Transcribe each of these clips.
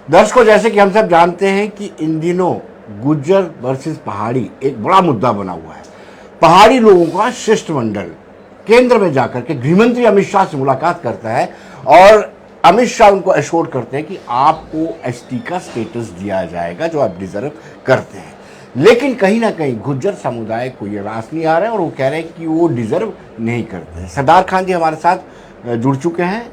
दर्शकों, जैसे कि हम सब जानते हैं कि इन दिनों गुज्जर वर्सेस पहाड़ी एक बड़ा मुद्दा बना हुआ है। पहाड़ी लोगों का शिष्टमंडल केंद्र में जाकर के गृहमंत्री अमित शाह से मुलाकात करता है और अमित शाह उनको एश्योर करते हैं कि आपको एसटी का स्टेटस दिया जाएगा जो आप डिजर्व करते हैं। लेकिन कहीं ना कहीं गुज्जर समुदाय को ये रास नहीं आ रहा है और वो कह रहे हैं कि वो डिजर्व नहीं करते हैं। सरदार खान जी हमारे साथ जुड़ चुके हैं,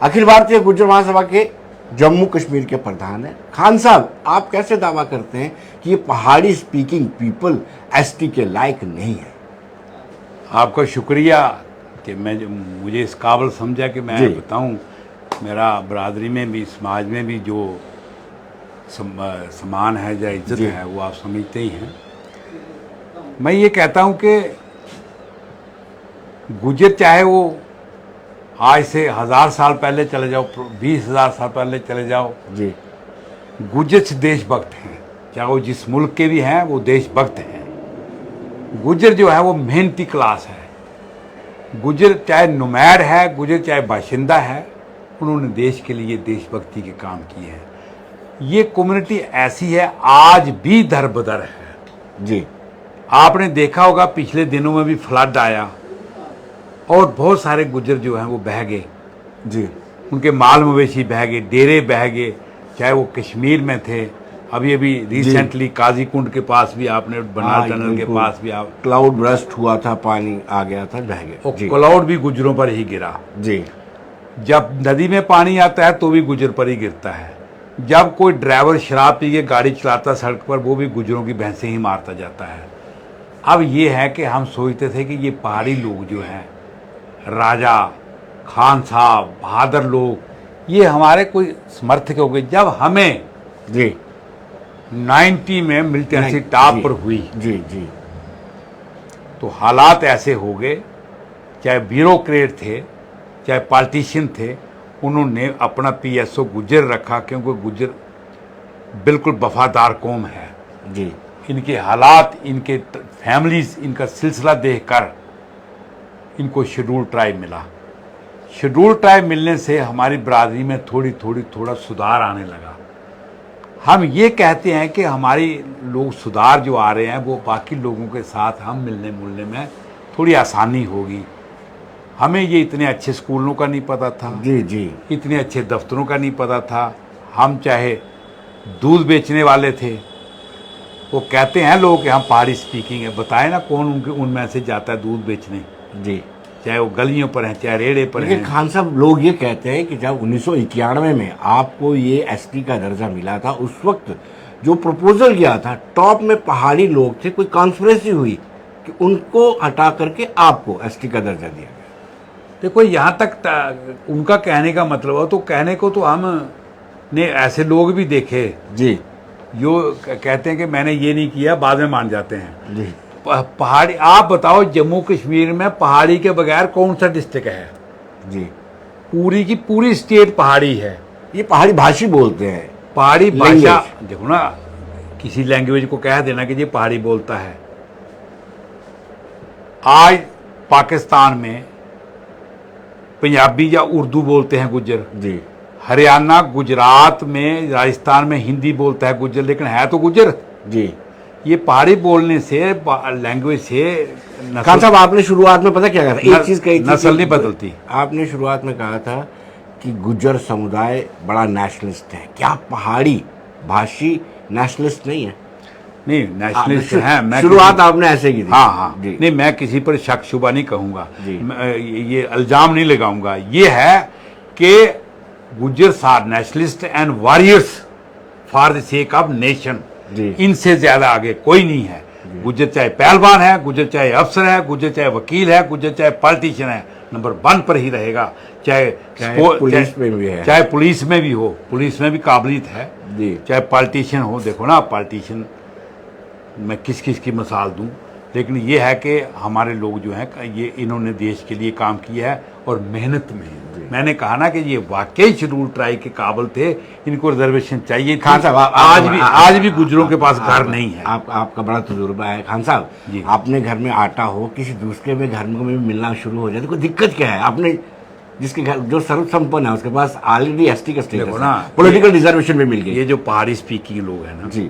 अखिल भारतीय गुज्जर महासभा के जम्मू कश्मीर के प्रधान हैं। खान साहब, आप कैसे दावा करते हैं कि ये पहाड़ी स्पीकिंग पीपल एसटी के लायक नहीं है? आपका शुक्रिया कि मुझे इस काबिल समझा कि मैं बताऊं। मेरा बरादरी में भी, समाज में भी जो समान है या इज्जत है वो आप समझते ही हैं। मैं ये कहता हूं कि गुज्जर चाहे वो आज से 1000 साल पहले चले जाओ, 20,000 साल पहले चले जाओ जी, गुज्जर देशभक्त हैं। चाहे वो जिस मुल्क के भी हैं वो देशभक्त हैं। गुज्जर जो है वो मेहनती क्लास है। गुज्जर चाहे नुमैर है, गुज्जर चाहे बाशिंदा है, उन्होंने देश के लिए देशभक्ति के काम किए हैं। ये कम्युनिटी ऐसी है, आज भी दर बदर है जी। आपने देखा होगा पिछले दिनों में भी फ्लड आया और बहुत सारे गुज्जर जो हैं वो बह गए जी। उनके माल मवेशी बह गए, डेरे बह गए, चाहे वो कश्मीर में थे। अभी रिसेंटली काजी कुंड के पास भी आपने बनार टनल के पास भी आप क्लाउड ब्रस्ट हुआ था, पानी आ गया था, बह गए। क्लाउड भी गुज्जरों पर ही गिरा जी। जब नदी में पानी आता है तो भी गुज्जर पर ही गिरता है। जब कोई ड्राइवर शराब पी के गाड़ी चलाता सड़क पर, वो भी गुज्जरों की भैंसे ही मारता जाता है। अब ये है कि हम सोचते थे कि ये पहाड़ी लोग जो हैं, राजा, खान साहब, बहादुर लोग, ये हमारे कोई समर्थक हो गए। जब हमें जी 90 में मिलिटेंसी टॉप पर हुई जी जी, तो हालात ऐसे हो गए, चाहे ब्यूरोक्रेट थे चाहे पॉलिटिशियन थे, उन्होंने अपना पीएसओ गुज्जर रखा क्योंकि गुज्जर बिल्कुल वफादार कौम है जी। इनके हालात, इनके फैमिलीज, इनका सिलसिला देखकर इनको शेड्यूल ट्राइब मिला। शेड्यूल ट्राइब मिलने से हमारी बरादरी में थोड़ा सुधार आने लगा। हम ये कहते हैं कि हमारी लोग सुधार जो आ रहे हैं वो बाकी लोगों के साथ हम मिलने मुलने में थोड़ी आसानी होगी। हमें ये इतने अच्छे स्कूलों का नहीं पता था जी जी, इतने अच्छे दफ्तरों का नहीं पता था। हम चाहे दूध बेचने वाले थे, वो कहते हैं लोग कि हम पहाड़ी स्पीकिंग है, बताए ना कौन उनमें से जाता है दूध बेचने जी, चाहे वो गलियों पर हैं चाहे रेड़े पर हैं। खान साहब, लोग ये कहते हैं कि जब 1991 में आपको ये एसटी का दर्जा मिला था, उस वक्त जो प्रपोजल किया था, टॉप में पहाड़ी लोग थे, कोई कॉन्फ्रेंसी हुई कि उनको हटा करके आपको एसटी का दर्जा दिया गया। देखो यहाँ तक उनका कहने का मतलब हो, तो कहने को तो हम ने ऐसे लोग भी देखे जी, जो कहते हैं कि मैंने ये नहीं किया, बाद में मान जाते हैं जी। पहाड़ी। आप बताओ जम्मू कश्मीर में पहाड़ी के बगैर कौन सा डिस्ट्रिक्ट है? जी, पूरी की पूरी स्टेट पहाड़ी है। ये पहाड़ी भाषी बोलते हैं, पहाड़ी भाषा। देखो ना, किसी लैंग्वेज को कह देना कि ये पहाड़ी बोलता है। आज पाकिस्तान में पंजाबी या उर्दू बोलते हैं गुज्जर जी। हरियाणा, गुजरात में, राजस्थान में हिंदी बोलता है गुज्जर, लेकिन है तो गुज्जर। जी, ये पहाड़ी बोलने से, लैंग्वेज से खान साहब, आपने शुरुआत में पता क्या कहा था? एक चीज कही थी, नस्ल नहीं बदलती। आपने शुरुआत में कहा था कि गुज्जर समुदाय बड़ा नेशनलिस्ट है। क्या पहाड़ी भाषी नेशनलिस्ट नहीं है? नहीं, नेशनलिस्ट है। मैं शुरुआत आपने ऐसे की थी। हाँ हाँ, नहीं, मैं किसी पर शक शुबा नहीं कहूंगा, ये इल्जाम नहीं लगाऊंगा। ये है कि Gujjar are nationalist and warriors for the sake of nation. इनसे ज्यादा आगे कोई नहीं है। गुज्जर चाहे पहलवान है, गुज्जर चाहे अफसर है, गुज्जर चाहे वकील है, गुज्जर चाहे पॉलिटिशियन है, नंबर 1 पर ही रहेगा। चाहे पुलिस में भी है, चाहे पुलिस में भी हो, पुलिस में भी काबिलियत है, चाहे पॉलिटिशियन हो। देखो ना, पॉलिटिशियन मैं किस किस की मिसाल दूं, लेकिन ये है कि हमारे लोग जो हैं, ये इन्होंने देश के लिए काम किया है और मेहनत में। मैंने कहा ना कि ये वाकई शेड्यूल ट्राइब के काबिल थे, इनको रिजर्वेशन चाहिए। खान साहब, आज भी गुज्जरों के पास घर नहीं है। आपका बड़ा तजुर्बा है खान साहब। अपने घर में आटा हो, किसी दूसरे में घर में भी मिलना शुरू हो जाए तो कोई दिक्कत क्या है? आपने जिसके घर जो सर्वसंपन्न है उसके पास ऑलरेडी एसटी का स्टेटस देखो है, ना, पॉलिटिकल रिजर्वेशन भी मिल गई। ये जो पहाड़ी स्पीकिंग लोग हैं ना, जी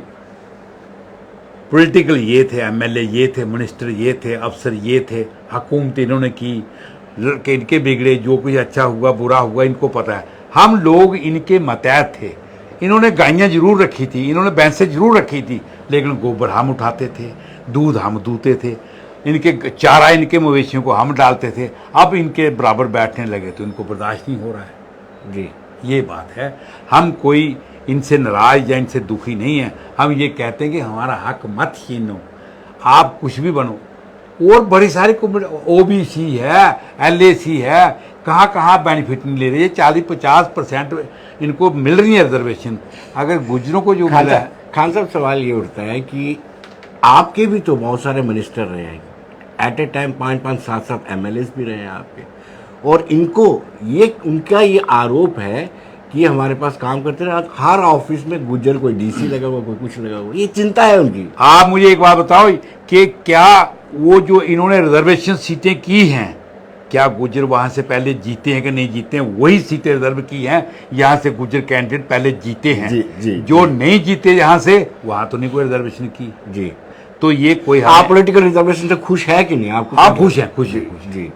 पॉलिटिकल ये थे, एमएलए ये थे, मिनिस्टर ये थे, अफसर ये थे, हुकूमत इन्होंने की, लड़के इनके बिगड़े, जो कुछ अच्छा हुआ बुरा हुआ इनको पता है। हम लोग इनके मतहत थे। इन्होंने गायें जरूर रखी थी, इन्होंने भैंसें जरूर रखी थी, लेकिन गोबर हम उठाते थे, दूध हम दूते थे, इनके चारा इनके मवेशियों को हम डालते थे। अब इनके बराबर बैठने लगे तो इनको बर्दाश्त नहीं हो रहा है। जी ये बात है। हम कोई इनसे नाराज या इनसे दुखी नहीं है। हम ये कहते हैं कि हमारा हक मत छीनो, आप कुछ भी बनो। और बड़ी सारी ओबीसी है, एलएसी है, कहाँ कहाँ बेनिफिट नहीं ले रही है। 40-50% इनको मिल रही है रिजर्वेशन। अगर गुजरों को जो मिला है, खान साहब सवाल ये उठता है कि आपके भी तो बहुत सारे मिनिस्टर रहे हैं, एट ए टाइम 5-5, 7-7 एमएलएस भी रहे हैं आपके, और इनको ये उनका ये आरोप है कि हमारे पास काम करते रहे, हर ऑफिस में गुज्जर, कोई डीसी लगा हुआ, कोई कुछ लगा हुआ, ये चिंता है उनकी। आप मुझे एक बात बताओ कि क्या वो जो इन्होंने रिजर्वेशन सीटें की हैं, क्या गुज्जर वहां से पहले जीते हैं कि नहीं जीते हैं? वही सीटें रिजर्व की हैं, यहाँ से गुज्जर कैंडिडेट पहले जीते हैं। जी, जो नहीं जीते यहाँ से, वहां तो नहीं कोई रिजर्वेशन की। जी, तो ये कोई आप पॉलिटिकल रिजर्वेशन से खुश है कि नहीं? आप खुश हैं? खुश हैं, खुश। जी,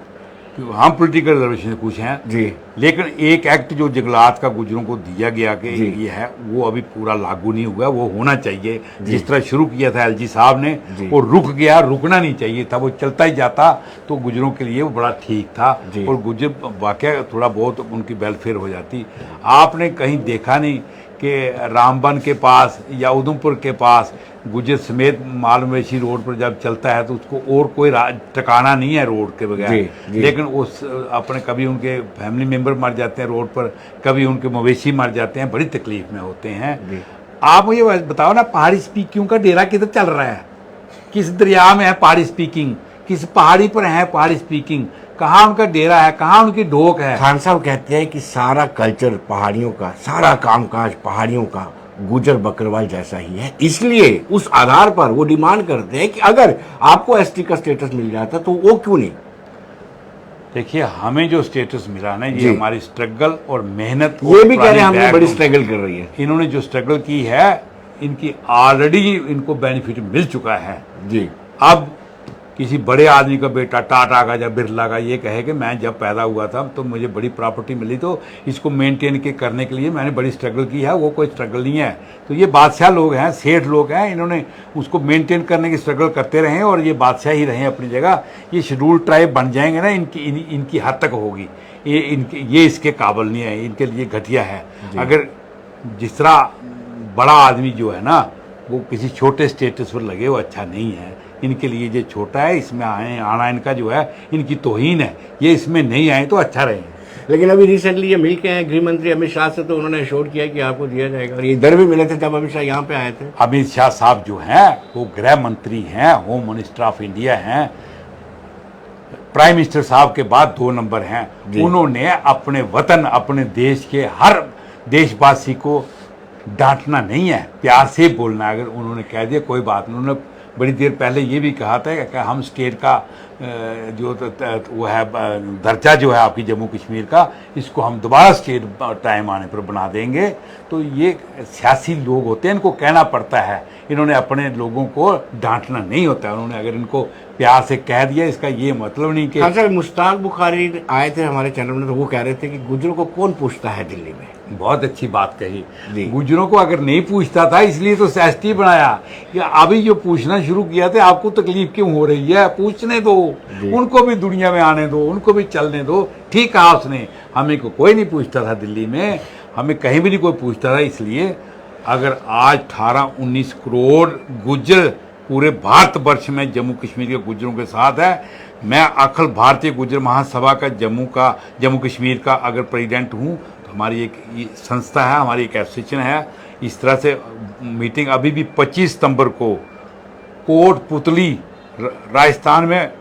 हम पॉलिटिकल रिजर्वेशन से खुश हैं जी, लेकिन एक एक्ट जो जंगलात का गुजरों को दिया गया कि जी। ये है, वो अभी पूरा लागू नहीं हुआ। वो होना चाहिए। जिस तरह शुरू किया था एलजी साहब ने, जी। वो रुक गया, रुकना नहीं चाहिए था, वो चलता ही जाता तो गुजरों के लिए वो बड़ा ठीक था। जी। और गुजर वाकई थोड़ा बहुत उनकी वेलफेयर हो जाती। आपने कहीं देखा नहीं कि रामबन के पास या उधमपुर के पास गुजर समेत माल मवेशी रोड पर जब चलता है तो उसको और कोई ठिकाना नहीं है रोड के बगैर। जी। लेकिन उस अपने कभी उनके फैमिली मेंबर मर जाते हैं रोड पर, कभी उनके मवेशी मर जाते हैं, बड़ी तकलीफ में होते हैं। आप मुझे बताओ ना, पहाड़ी स्पीकिंग का डेरा किधर चल रहा है? किस दरिया में है पहाड़ी स्पीकिंग? किस पहाड़ी पर है पहाड़ी स्पीकिंग? कहाँ उनका डेरा है? कहाँ उनकी ढोक है? खान साहब कहते हैं कि सारा कल्चर पहाड़ियों का, सारा कामकाज पहाड़ियों का गुजर बकरवाल जैसा ही है, इसलिए उस आधार पर वो डिमांड करते हैं कि अगर आपको एसटी का स्टेटस मिल जाता तो वो क्यों नहीं। देखिए, हमें जो स्टेटस मिला ना, ये जी। हमारी स्ट्रगल और मेहनत, ये भी कह रहे हैं हमने बड़ी स्ट्रगल कर रही है। इन्होंने जो स्ट्रगल की है, इनकी ऑलरेडी इनको बेनिफिट मिल चुका है। जी, अब किसी बड़े आदमी का बेटा टाटा का या बिरला का ये कहे कि मैं जब पैदा हुआ था तो मुझे बड़ी प्रॉपर्टी मिली, तो इसको मेंटेन के करने के लिए मैंने बड़ी स्ट्रगल की है, वो कोई स्ट्रगल नहीं है। तो ये बादशाह लोग हैं, सेठ लोग हैं, इन्होंने उसको मेंटेन करने की स्ट्रगल करते रहे और ये बादशाह ही रहे अपनी जगह। ये शेड्यूल ट्राइब बन जाएंगे ना, इनकी हद तक होगी। ये इसके काबिल नहीं है, इनके लिए घटिया है। अगर जिस तरह बड़ा आदमी जो है ना, वो किसी छोटे स्टेटस पर लगे, वो अच्छा नहीं है। इनके लिए जो छोटा है, इसमें आना इनका जो है, इनकी तौहीन है। ये इसमें नहीं आए तो अच्छा रहे। लेकिन अभी रिसेंटली ये मिल के आए गृह मंत्री अमित शाह से, तो उन्होंने एश्योर किया कि आपको दिया जाएगा, और ये इधर भी मिले थे जब अमित शाह यहाँ पे आए थे। अमित शाह साहब जो हैं, वो गृह मंत्री हैं, होम मिनिस्टर ऑफ इंडिया हैं, प्राइम मिनिस्टर साहब के बाद 2 नंबर हैं। उन्होंने अपने वतन, अपने देश के हर देशवासी को डांटना नहीं है, प्यार से बोलना है। अगर उन्होंने कह दिया कोई बात नहीं। उन्होंने बड़ी देर पहले ये भी कहा था कि हम स्टेट का जो वो है दर्जा जो है आपकी जम्मू कश्मीर का, इसको हम दोबारा स्टेट टाइम आने पर बना देंगे। तो ये सियासी लोग होते हैं, इनको कहना पड़ता है। इन्होंने अपने लोगों को डांटना नहीं होता है। उन्होंने अगर इनको प्यार से कह दिया, इसका ये मतलब नहीं कि अच्छा, मुश्ताक बुखारी आए थे हमारे चैनल में, तो वो कह रहे थे कि गुजरों को कौन पूछता है दिल्ली में। बहुत अच्छी बात कही। जी। गुजरों को अगर नहीं पूछता था, इसलिए तो एसटी बनाया। कि अभी जो पूछना शुरू किया था, आपको तकलीफ क्यों हो रही है? पूछने दो, उनको भी दुनिया में आने दो, उनको भी चलने दो। ठीक कहा उसने, हमें को कोई नहीं पूछता था दिल्ली में, हमें कहीं भी नहीं कोई पूछता था। इसलिए अगर आज 18-19 करोड़ गुज्जर पूरे भारतवर्ष में जम्मू कश्मीर के गुज्जरों के साथ है। मैं अखिल भारतीय गुज्जर महासभा का जम्मू कश्मीर का अगर प्रेसिडेंट हूँ, तो हमारी एक संस्था है, हमारी एक एसोसिएशन है। इस तरह से मीटिंग अभी भी 25 सितंबर को कोटपुतली राजस्थान में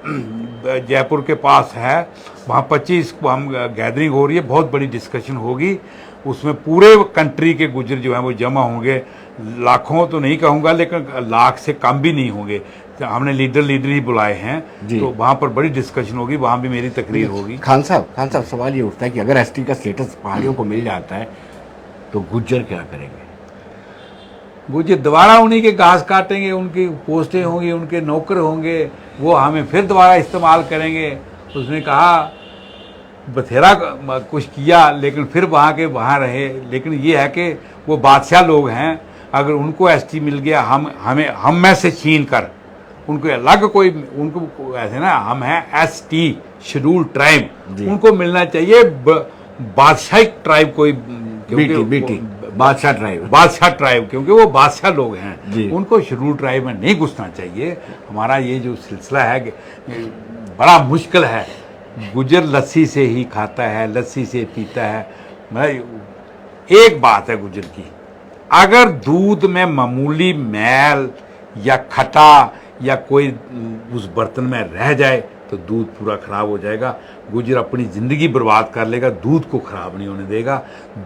जयपुर के पास है, वहाँ 25 को हम गैदरिंग हो रही है। बहुत बड़ी डिस्कशन होगी, उसमें पूरे कंट्री के गुज्जर जो हैं वो जमा होंगे। लाखों तो नहीं कहूँगा, लेकिन लाख से कम भी नहीं होंगे। हमने लीडर ही बुलाए हैं, जी। तो वहाँ पर बड़ी डिस्कशन होगी, वहाँ भी मेरी तकरीर होगी। खान साहब सवाल ये उठता है कि अगर एसटी का स्टेटस पहाड़ियों को मिल जाता है तो गुज्जर क्या करेंगे? गुज्जर दोबारा उन्हीं के घास काटेंगे, उनकी पोस्टें होंगी, उनके नौकर होंगे, वो हमें फिर दोबारा इस्तेमाल करेंगे। उसने कहा बथेरा कुछ किया लेकिन फिर वहाँ के वहाँ रहे। लेकिन ये है कि वो बादशाह लोग हैं, अगर उनको एसटी मिल गया, हम में से छीन कर उनको अलग कोई, उनको ऐसे ना, हम हैं एसटी शेड्यूल ट्राइब, उनको मिलना चाहिए बादशाही ट्राइब कोई, बीटी बादशाह ट्राइब, क्योंकि वो बादशाह लोग हैं, उनको शेड्यूल ट्राइब में नहीं घुसना चाहिए। हमारा ये जो सिलसिला है बड़ा मुश्किल है। गुजर लस्सी से ही खाता है, लस्सी से पीता है। मतलब एक बात है गुजर की, अगर दूध में मामूली मैल या खटा या कोई उस बर्तन में रह जाए तो दूध पूरा खराब हो जाएगा। गुजर अपनी ज़िंदगी बर्बाद कर लेगा, दूध को खराब नहीं होने देगा।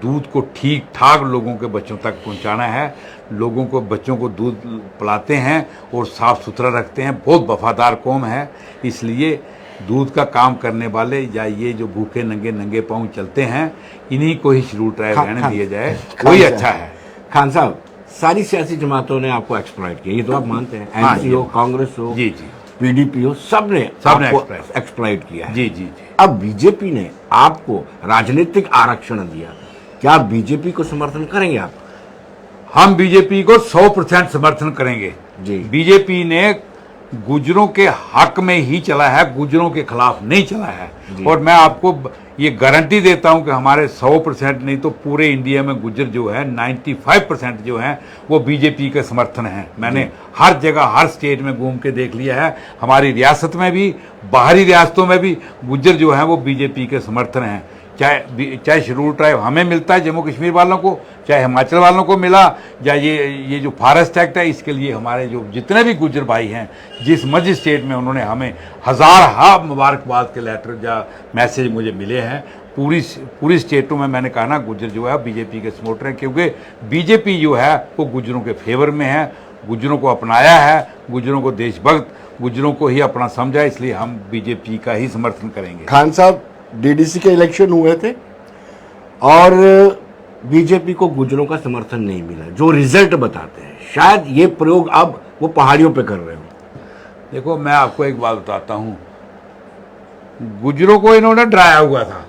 दूध को ठीक ठाक लोगों के बच्चों तक पहुंचाना है। लोगों को, बच्चों को दूध पिलाते हैं और साफ़ सुथरा रखते हैं। बहुत वफादार कौम है, इसलिए दूध का काम करने वाले या ये जो भूखे नंगे पाँव चलते हैं, इन्हीं को ही शेड्यूल ट्राइब रहने दिया जाए, वही अच्छा है। खान साहब, सारी सियासी जमातों ने आपको एक्सप्लॉइट किया, ये तो आप मानते हैं? एनसी हो, कांग्रेस हो, जी, पीडीपी हो, सबने एक्सप्लॉइट किया है। जी। अब बीजेपी ने आपको राजनीतिक आरक्षण दिया, क्या आप बीजेपी को समर्थन करेंगे? आप? हम बीजेपी को 100% समर्थन करेंगे जी। बीजेपी ने गुजरों के हक में ही चला है, गुजरों के खिलाफ नहीं चला है। और मैं आपको ये गारंटी देता हूं कि हमारे 100% नहीं तो पूरे इंडिया में गुजर जो है 95% जो है वो बीजेपी के समर्थन है। मैंने हर जगह, हर स्टेट में घूम के देख लिया है, हमारी रियासत में भी, बाहरी रियासतों में भी गुजर जो है वो बीजेपी के समर्थन हैं। चाहे शेड्यूल ट्राइब हमें मिलता है जम्मू कश्मीर वालों को, चाहे हिमाचल वालों को मिला, या ये जो फॉरेस्ट एक्ट है, इसके लिए हमारे जो जितने भी गुजर भाई हैं, जिस मर्जी स्टेट में, उन्होंने हमें हजार मुबारकबाद के लेटर या मैसेज मुझे मिले हैं। पूरी स्टेटों में मैंने कहा ना, गुजर जो है बीजेपी के सपोर्टर हैं, क्योंकि बीजेपी जो है वो गुजरों के फेवर में है, गुजरों को अपनाया है, गुजरों को देशभक्त, गुजरों को ही अपना समझा, इसलिए हम बीजेपी का ही समर्थन करेंगे। खान साहब, डीडीसी के इलेक्शन हुए थे और बीजेपी को गुजरों का समर्थन नहीं मिला, जो रिजल्ट बताते हैं शायद ये प्रयोग अब वो पहाड़ियों पे कर रहे हो। देखो, मैं आपको एक बात बताता हूं, गुजरों को इन्होंने डराया हुआ था।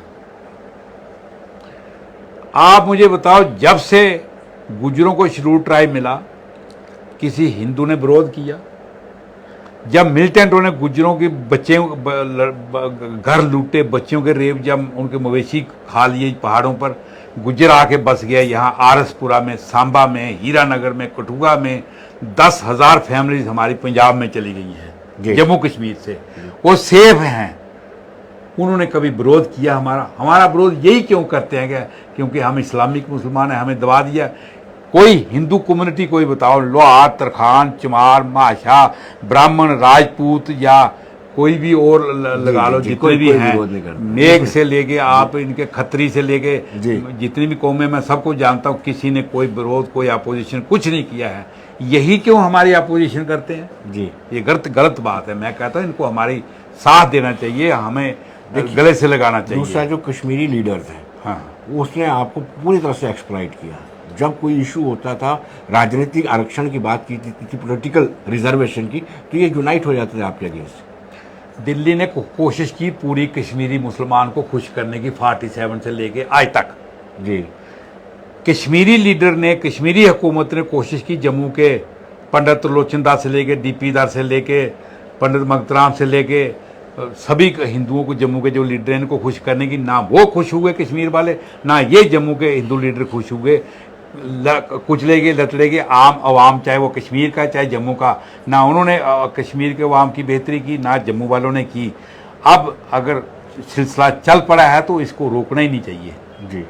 आप मुझे बताओ, जब से गुजरों को शेड्यूल ट्राइब मिला, किसी हिंदू ने विरोध किया? जब मिलिटेंटों ने गुजरों के बच्चे घर लूटे, बच्चों के रेप, जब उनके मवेशी खा लिए पहाड़ों पर, गुजर आके बस गया यहाँ आरसपुरा में, सांबा में, हीरानगर में, कठुआ में। 10,000 फैमिलीज हमारी पंजाब में चली गई हैं जम्मू कश्मीर से, वो सेफ हैं। उन्होंने कभी विरोध किया? हमारा विरोध यही क्यों करते हैं? क्योंकि हम इस्लामिक मुसलमान हैं, हमें दबा दिया। कोई हिंदू कम्युनिटी कोई बताओ, लोहार, तरखान, चमार, महाशा, ब्राह्मण, राजपूत या कोई भी और लगा लो, जितने भी हैं, मेघ से लेके आप इनके खत्री से लेके जितनी भी कौमें, मैं सबको जानता हूँ, किसी ने कोई विरोध, कोई अपोजिशन कुछ नहीं किया है। यही क्यों हमारी अपोजिशन करते हैं जी? ये गलत बात है। मैं कहता हूँ इनको हमारी साथ देना चाहिए, हमें गले से लगाना चाहिए। दूसरा जो कश्मीरी लीडर थे, हाँ, उसने आपको पूरी तरह से एक्सप्लॉइट किया। जब कोई इशू होता था, राजनीतिक आरक्षण की बात की थी, पॉलिटिकल रिजर्वेशन की, तो ये यूनाइट हो जाते थे आपके अगेंस्ट। दिल्ली ने कोशिश की पूरी कश्मीरी मुसलमान को खुश करने की, 47 से लेके आज तक जी। कश्मीरी लीडर ने, कश्मीरी हुकूमत ने कोशिश की, जम्मू के पंडित त्रिलोचन दास से लेके, डीपी दास से लेके, पंडित मगतराम से लेके, सभी हिंदुओं को, जम्मू के जो लीडर हैं, इनको खुश करने की। ना वो खुश हुए कश्मीर वाले, ना ये जम्मू के हिंदू लीडर खुश हुए। कुचलेगे लतड़ेगे आम अवाम, चाहे वो कश्मीर का चाहे जम्मू का, ना उन्होंने कश्मीर के अवाम की बेहतरी की, ना जम्मू वालों ने की। अब अगर सिलसिला चल पड़ा है तो इसको रोकना ही नहीं चाहिए जी।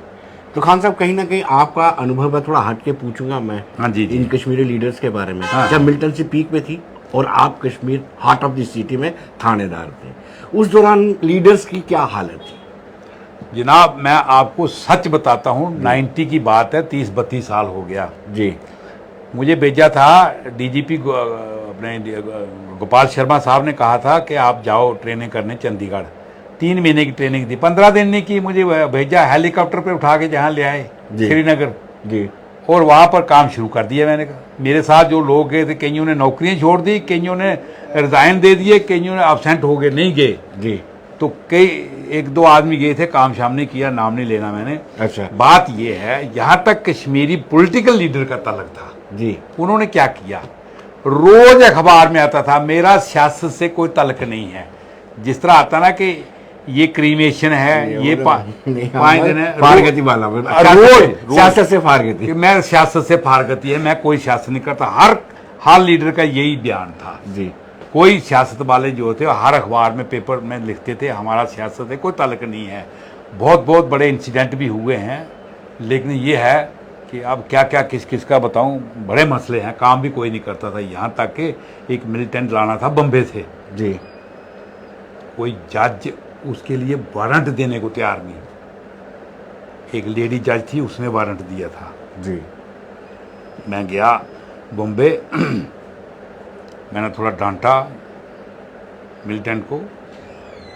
तो खान साहब, कहीं ना कहीं आपका अनुभव है, थोड़ा हट के पूछूंगा मैं। हाँ जी, इन कश्मीरी लीडर्स के बारे में। हाँ। जब मिलिटेंसी पीक पे थी और आप Kashmir heart of the city में थानेदार थे, उस दौरान लीडर्स की क्या हालत थी? जनाब, मैं आपको सच बताता हूँ, 90 की बात है, 30-32 साल हो गया जी। मुझे भेजा था डीजीपी अपने गोपाल शर्मा साहब ने कहा था कि आप जाओ ट्रेनिंग करने चंडीगढ़। 3 महीने की ट्रेनिंग दी, 15 दिन नहीं की, मुझे भेजा हेलीकॉप्टर पे उठा के जहाँ ले आए जी। श्रीनगर जी। और वहाँ पर काम शुरू कर दिया मैंने कहा। मेरे साथ जो लोग गए थे, कईयों ने नौकरियाँ छोड़ दी, कईयों ने रिज़ाइन दे दिए, कईयों ने अब्सेंट हो गए, नहीं गए। जी। तो कई 1-2 आदमी गए थे, काम शाम नहीं किया, नाम नहीं लेना मैंने। अच्छा। बात ये है, यहाँ तक कश्मीरी पॉलिटिकल लीडर का तलक था। जी। उन्होंने क्या किया, रोज अखबार में आता था मेरा सियासत से कोई तलक नहीं है। जिस तरह आता ना कि ये क्रीमेशन है, ये 5 दिन है, फारगती वाला रोज सियासत से फारगती, कि मैं सियासत से फारगती है, मैं कोई सियासत नहीं करता। हर लीडर का यही बयान था जी। कोई सियासत वाले जो थे हर अखबार में पेपर में लिखते थे हमारा सियासत है कोई ताल्लुक नहीं है। बहुत बहुत बड़े इंसिडेंट भी हुए हैं, लेकिन ये है कि अब क्या क्या किस किस का बताऊं, बड़े मसले हैं, काम भी कोई नहीं करता था। यहाँ तक कि एक मिलिटेंट लाना था बम्बे से जी, कोई जज उसके लिए वारंट देने को तैयार नहीं। एक लेडी जज थी, उसने वारंट दिया था जी। मैं गया बॉम्बे, मैंने थोड़ा डांटा मिलिटेंट को।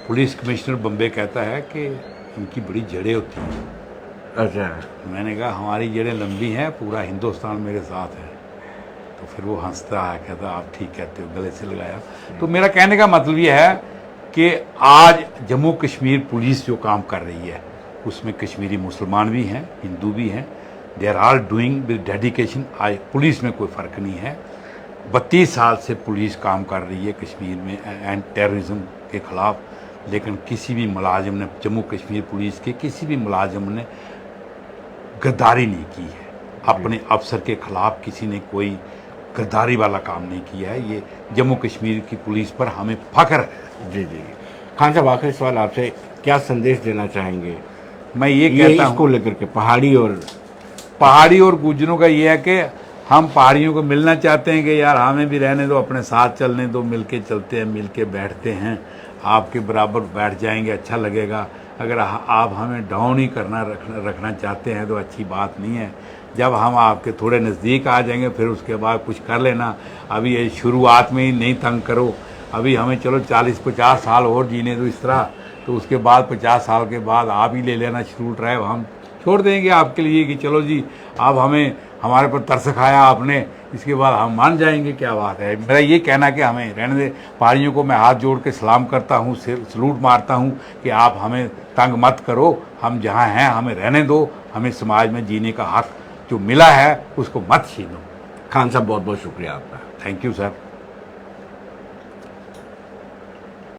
पुलिस कमिश्नर बम्बे कहता है कि इनकी बड़ी जड़ें होती हैं। अच्छा। मैंने कहा हमारी जड़ें लंबी हैं, पूरा हिंदुस्तान मेरे साथ है। तो फिर वो हंसता है, कहता आप ठीक कहते हो, गले से लगाया। तो मेरा कहने का मतलब ये है कि आज जम्मू कश्मीर पुलिस जो काम कर रही है उसमें कश्मीरी मुसलमान भी हैं, हिंदू भी हैं, they are all doing with dedication. आज पुलिस में कोई फ़र्क नहीं है। 32 साल से पुलिस काम कर रही है कश्मीर में एंड टेररिज्म के ख़िलाफ़, लेकिन किसी भी मुलाजिम ने, जम्मू कश्मीर पुलिस के किसी भी मुलाजिम ने गद्दारी नहीं की है। अपने अफसर के ख़िलाफ़ किसी ने कोई गद्दारी वाला काम नहीं किया है। ये जम्मू कश्मीर की पुलिस पर हमें फ़ख्र है। जी जी। खान साहब, आखिरी सवाल आपसे, क्या संदेश देना चाहेंगे? मैं ये कहता हूँ इसको लेकर के पहाड़ी और गुजरों का ये है कि हम पहाड़ियों को मिलना चाहते हैं कि यार हमें भी रहने दो, अपने साथ चलने दो, मिल के चलते हैं, मिल के बैठते हैं, आपके बराबर बैठ जाएंगे, अच्छा लगेगा। अगर आप हमें डाउन ही रखना चाहते हैं तो अच्छी बात नहीं है। जब हम आपके थोड़े नज़दीक आ जाएंगे फिर उसके बाद कुछ कर लेना। अभी ये शुरुआत में ही नहीं तंग करो। अभी हमें चलो 40-50 साल और जीने दो इस तरह, तो उसके बाद 50 साल के बाद आप ही ले लेना शुरू ड्राइव, हम छोड़ देंगे आपके लिए कि चलो जी आप हमारे पर तरस खाया आपने, इसके बाद हम मान जाएंगे। क्या बात है। मेरा ये कहना कि हमें रहने दे। पहाड़ियों को मैं हाथ जोड़ के सलाम करता हूँ, सलूट मारता हूँ कि आप हमें तंग मत करो, हम जहाँ हैं हमें रहने दो, हमें समाज में जीने का हक जो मिला है उसको मत छीनो। खान साहब, बहुत बहुत शुक्रिया आपका। Thank you sir.